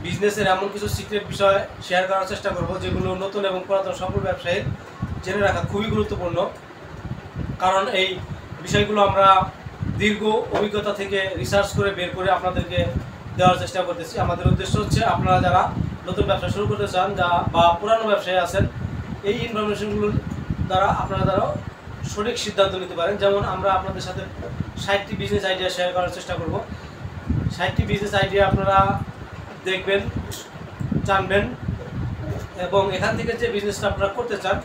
বিজনেসের এমন কিছু সিক্রেট বিষয় শেয়ার করার চেষ্টা করব যেগুলো নতুন এবং পুরাতন সকল ব্যবসায়ীর জেনে রাখা খুবই গুরুত্বপূর্ণ। কারণ এই বিষয়গুলো আমরা দীর্ঘ অভিজ্ঞতা থেকে রিসার্চ করে বের করে আপনাদেরকে দেওয়ার চেষ্টা করতেছি। আমাদের উদ্দেশ্য হচ্ছে আপনারা যারা নতুন ব্যবসা শুরু করতে চান বা পুরানো ব্যবসায়ী আছেন, এই ইনফরমেশনগুলোর দ্বারা আপনারা সঠিক সিদ্ধান্ত নিতে পারেন। যেমন আমরা আপনাদের সাথে 60টি বিজনেস আইডিয়া শেয়ার করার চেষ্টা করব। 60টি বিজনেস আইডিয়া আপনারা দেখবেন, জানবেন এবং এখান থেকে যে বিজনেসটা আপনারা করতে চান,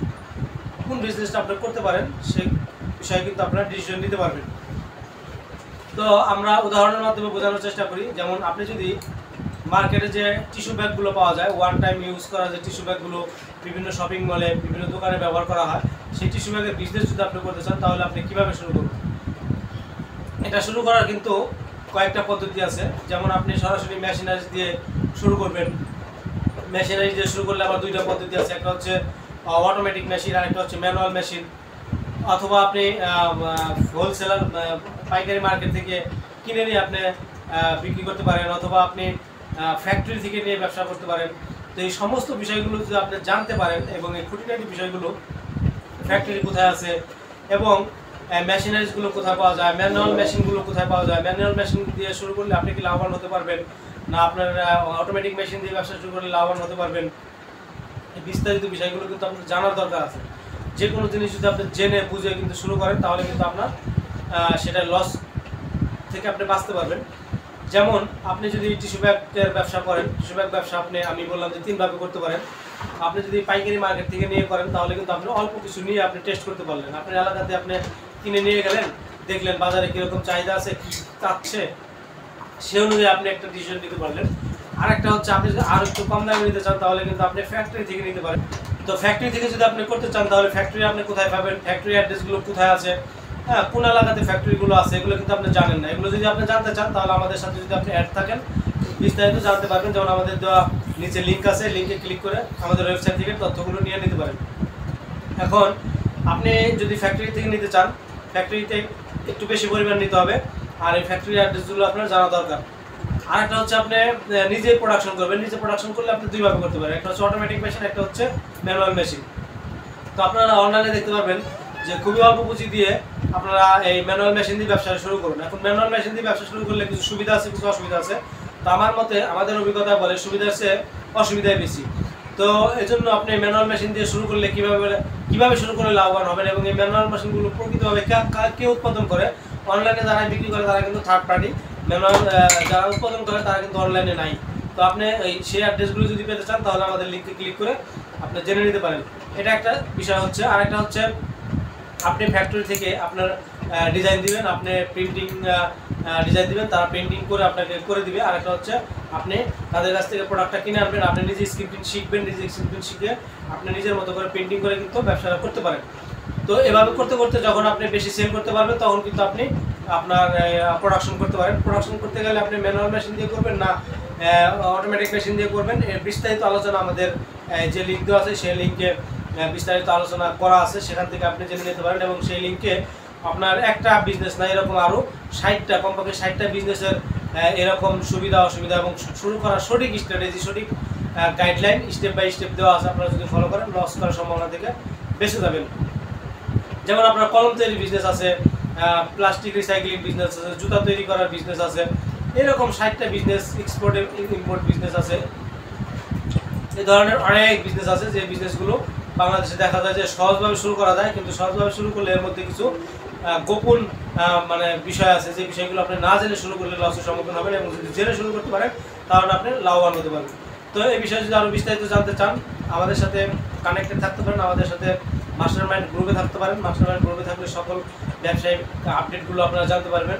কোন বিজনেসটা আপনারা করতে পারেন সেই বিষয়ে কিন্তু আপনারা ডিসিশন নিতে পারবেন। তো আমরা উদাহরণের মাধ্যমে বোঝানোর চেষ্টা করি। যেমন আপনি যদি মার্কেটে যে টিস্যু ব্যাগগুলো পাওয়া যায়, ওয়ান টাইম ইউজ করা যে টিস্যু ব্যাগগুলো বিভিন্ন শপিং মলে বিভিন্ন দোকানে ব্যবহার করা হয়, সেই টিস্যু ব্যাগের বিজনেস যদি আপনি করতে চান তাহলে আপনি কীভাবে শুরু করবেন? এটা শুরু করার কিন্তু কয়েকটা পদ্ধতি আছে। যেমন আপনি সরাসরি মেশিনারিজ দিয়ে শুরু করবেন। মেশিনারিজ দিয়ে শুরু করলে আবার দুইটা পদ্ধতি আছে, একটা হচ্ছে অটোমেটিক মেশিন আর একটা হচ্ছে ম্যানুয়াল মেশিন। অথবা আপনি হোলসেলার পাইকারি মার্কেট থেকে কিনে নিয়ে আপনি বিক্রি করতে পারেন, অথবা আপনি ফ্যাক্টরি থেকে নিয়ে ব্যবসা করতে পারেন। তো এই সমস্ত বিষয়গুলো যদি আপনি জানতে পারেন এবং এই খুঁটিনাটি বিষয়গুলো, ফ্যাক্টরি কোথায় আছে এবং মেশিনারিজগুলো কোথায় পাওয়া যায়, ম্যানুয়াল মেশিনগুলো কোথায় পাওয়া যায়, ম্যানুয়াল মেশিন দিয়ে শুরু করলে আপনি কি লাভবান হতে পারবেন না আপনার অটোমেটিক মেশিন দিয়ে ব্যবসা শুরু করলে লাভবান হতে পারবেন, এই বিস্তারিত বিষয়গুলো কিন্তু আপনার জানার দরকার আছে। যে কোনো জিনিস যদি আপনি জেনে বুঝে কিন্তু শুরু করেন তাহলে কিন্তু আপনার সেটা লস থেকে আপনি বাঁচতে পারবেন। যেমন আপনি যদি টিস্যু ব্যাগের ব্যবসা করেন, টিস্যু ব্যাগ ব্যবসা আমি বললাম যে 3 ভাবে করতে পারেন। আপনি যদি পাইকারি মার্কেট থেকে নিয়ে করেন তাহলে কিন্তু আপনি অল্প কিছু নিয়ে আপনি টেস্ট করতে পারলেন। আপনার এলাকাতে আপনি কিনে নিয়ে গেলেন, দেখলেন বাজারে কীরকম চাহিদা আছে, কী চাচ্ছে, সে অনুযায়ী আপনি একটা ডিসিশন নিতে পারলেন। আরেকটা হচ্ছে আপনি যদি আর একটু কম দামে নিতে চান তাহলে কিন্তু আপনি ফ্যাক্টরি থেকে নিতে পারেন। তো ফ্যাক্টরি থেকে যদি আপনি করতে চান তাহলে ফ্যাক্টরি আপনি কোথায় পাবেন, ফ্যাক্টরি অ্যাড্রেসগুলো কোথায় আছে, হ্যাঁ কোন এলাকাতে ফ্যাক্টরিগুলো আছে, এগুলো কিন্তু আপনি জানেন না। এগুলো যদি আপনি জানতে চান তাহলে আমাদের সাথে যদি আপনি অ্যাড থাকেন বিস্তারিত জানতে পারবেন। যেমন আমাদের দেওয়া নিচে লিঙ্ক আছে, লিঙ্কে ক্লিক করে আমাদের ওয়েবসাইট থেকে তথ্যগুলো নিয়ে নিতে পারেন। এখন আপনি যদি ফ্যাক্টরি থেকে নিতে চান, ফ্যাক্টরিতে একটু বেশি পরিমাণ নিতে হবে আর এই ফ্যাক্টরি অ্যাড্রেসগুলো আপনার জানা দরকার। আরেকটা হচ্ছে আপনি নিজে প্রোডাকশন করবেন। নিজে প্রোডাকশন করলে আপনি 2 ভাবে করতে পারেন, একটা হচ্ছে অটোমেটিক মেশিন, একটা হচ্ছে ম্যানুয়াল মেশিন। তো আপনারা অনলাইনে দেখতে পারবেন যে খুবই অল্প পুঁজি দিয়ে আপনারা এই ম্যানুয়াল মেশিন দিয়ে ব্যবসা শুরু করুন। এখন ম্যানুয়াল মেশিন দিয়ে ব্যবসা শুরু করলে কিছু সুবিধা আছে, কিছু অসুবিধা আছে। তো আমার মতে, আমাদের অভিজ্ঞতা বলে সুবিধার চেয়ে অসুবিধাই বেশি। তো এই জন্য আপনি ম্যানুয়াল মেশিন দিয়ে শুরু করলে কীভাবে শুরু করলে লাভবান হবেন এবং এই ম্যানুয়াল মেশিনগুলো প্রকৃতভাবে কে উৎপাদন করে, অনলাইনে যারা বিক্রি করে তারা কিন্তু থার্ড পার্টি, ম্যানুয়াল যারা উৎপাদন করে তারা কিন্তু অনলাইনে নাই। তো আপনি সেই অ্যাড্রেসগুলো যদি পেতে চান তাহলে আমাদের লিঙ্কে ক্লিক করে আপনি জেনে নিতে পারেন। এটা একটা বিষয় হচ্ছে। আরেকটা হচ্ছে আপনি ফ্যাক্টরি থেকে আপনার ডিজাইন দিবেন, আপনি প্রিন্টিং ডিজাইন দিবেন, তারা প্রিন্টিং করে আপনাকে করে দিবে। আরেকটা হচ্ছে আপনি তাদের কাছ থেকে প্রোডাক্টটা কিনে আনবেন, আপনি নিজে স্ক্রিপ্টিং শিখবেন, নিজে স্ক্রিপ্টিং শিখে আপনি নিজের মতো করে প্রিন্টিং করে কিন্তু ব্যবসাটা করতে পারেন। তো এভাবে করতে করতে যখন আপনি বেশি সেল করতে পারবেন তখন কিন্তু আপনি আপনার প্রোডাকশন করতে পারেন। প্রোডাকশন করতে গেলে আপনি ম্যানুয়াল মেশিন দিয়ে করবেন না অটোমেটিক মেশিন দিয়ে করবেন, এর বিস্তারিত আলোচনা আমাদের যে লিঙ্ক দেওয়া আছে সেই লিঙ্কে বিস্তারিত আলোচনা করা আছে, সেখান থেকে আপনি জেনে নিতে পারেন। এবং সেই লিঙ্কে আপনার একটা বিজনেস না, এরকম আরও 60টা, কমপক্ষে 60টা বিজনেসের এরকম সুবিধা অসুবিধা এবং শুরু করার সঠিক স্ট্র্যাটেজি, সঠিক গাইডলাইন স্টেপ বাই স্টেপ দেওয়া আছে। আপনারা যদি ফলো করেন লস করার সম্ভাবনা থেকে বেঁচে যাবেন। যেমন আপনার কলম তৈরি বিজনেস আছে, প্লাস্টিক রিসাইক্লিং বিজনেস আছে, জুতা তৈরি করার বিজনেস আছে, এরকম 60টা বিজনেস, এক্সপোর্ট ইম্পোর্ট বিজনেস আছে। এই ধরনের অনেক বিজনেস আছে যে বিজনেসগুলো বাংলাদেশে দেখা যায় যে সহজভাবে শুরু করা যায়, কিন্তু সহজভাবে শুরু করলে এর মধ্যে কিছু গোপন বিষয় আছে যে বিষয়গুলো আপনি না জেনে শুরু করলে লসের সম্মুখীন হবেন এবং যদি জেনে শুরু করতে পারেন তাহলে আপনি লাভবান হতে পারবেন। তো এই বিষয়ে যদি আরও বিস্তারিত জানতে চান আমাদের সাথে কানেক্টেড থাকতে পারেন, আমাদের সাথে মাস্টারমাইন্ড গ্রুপে থাকতে পারেন। মাস্টারমাইন্ড গ্রুপে থাকলে সকল ব্যবসায়িক আপডেটগুলো আপনারা জানতে পারবেন।